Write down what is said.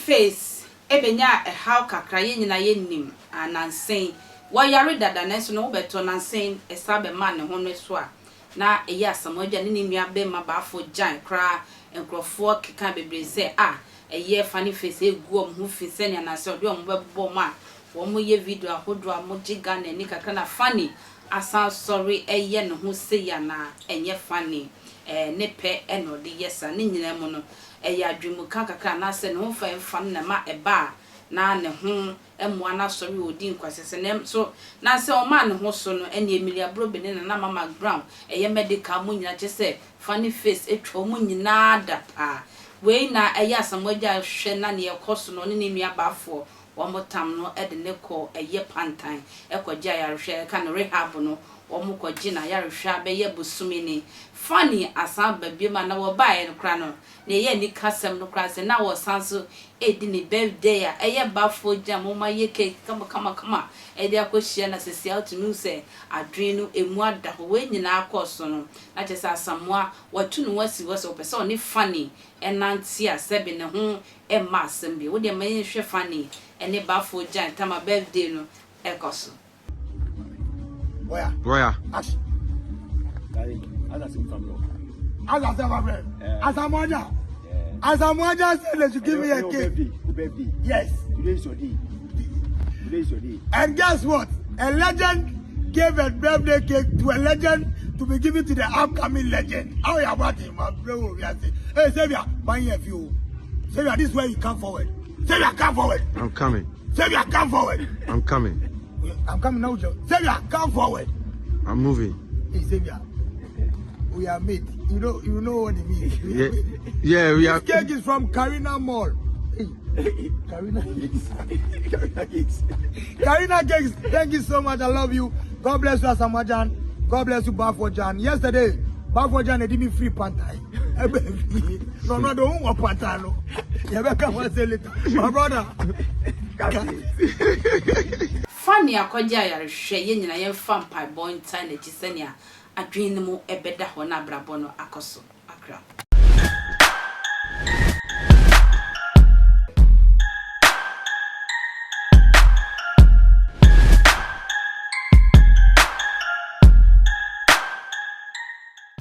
face ebenya a how kakra ye nyina ye nim anansen wo yare dada na so no wo beto nansen esabe man ne ho no so a na eyi asamodwa ne nua be ma baafo jan kra enkrofo keka bebre se eye funny face egu ho fi se ne anase ode omo bebo ma wo mo ye video ahodo amojiga na ni kakra na funny asan sorry eye ne ho se ya na enye funny ne pe eno de yesa ne nyina mu no eye adwemu kan kakra na se ne ho fa fan na ma eba na ne ho emwa na sorry odi nkwasese ne so na se o ma ne ho so no ene Emilia Brobene na Mama Brown eye medical mu nyina chese funny face etwa mu nyina da pa we na eye asamwaja hwe na ne ekoso no ne nua baafo womotam no ede ne ko eye pantan ekogya yarehwe ka no rehab no womukogye na yarehwe abeye busumini funny asan babiema na wo bae no kra no na eye ni kasem no kra se na wo sanso edi ni birthday a eye baafo gya moma ye cake kama ede akohia na sesi out no se adwen no emu ada ho we nyina akoso no na chese asamwa watu no wasi opese oni funny enanti asebe ne ho emma asembi wo de maye hwe funny ene baafo gya tama birthday no ekoso Where? As Asamoah said to give me a cake. Yes. Today's your day. And guess what? A legend gave a birthday cake to a legend to be given to the upcoming legend. How you about him, my bro? Hey, Xavier, buy a few. Xavier, this way you come forward. Xavier, come forward. I'm coming. Xavier, come forward. I'm coming. I'm coming now, Joe. Xavier, come forward. I'm moving. Hey, Xavier, we are made. You know what it means. Yeah, we are. This cake is from Karina Mall. Hey, Karina Cakes. Karina Cakes, thank you so much. I love you. God bless you, Asamoah Gyan. God bless you, Baafo Gyan. Yesterday, Baafo Gyan did me free pantai. No, don't want pantai. No, you better come and say later. My brother. Funny akogya yarehwe ye nyina ye fampa boy time na gisenia adwen mu ebeda ho na brabo no akoso akra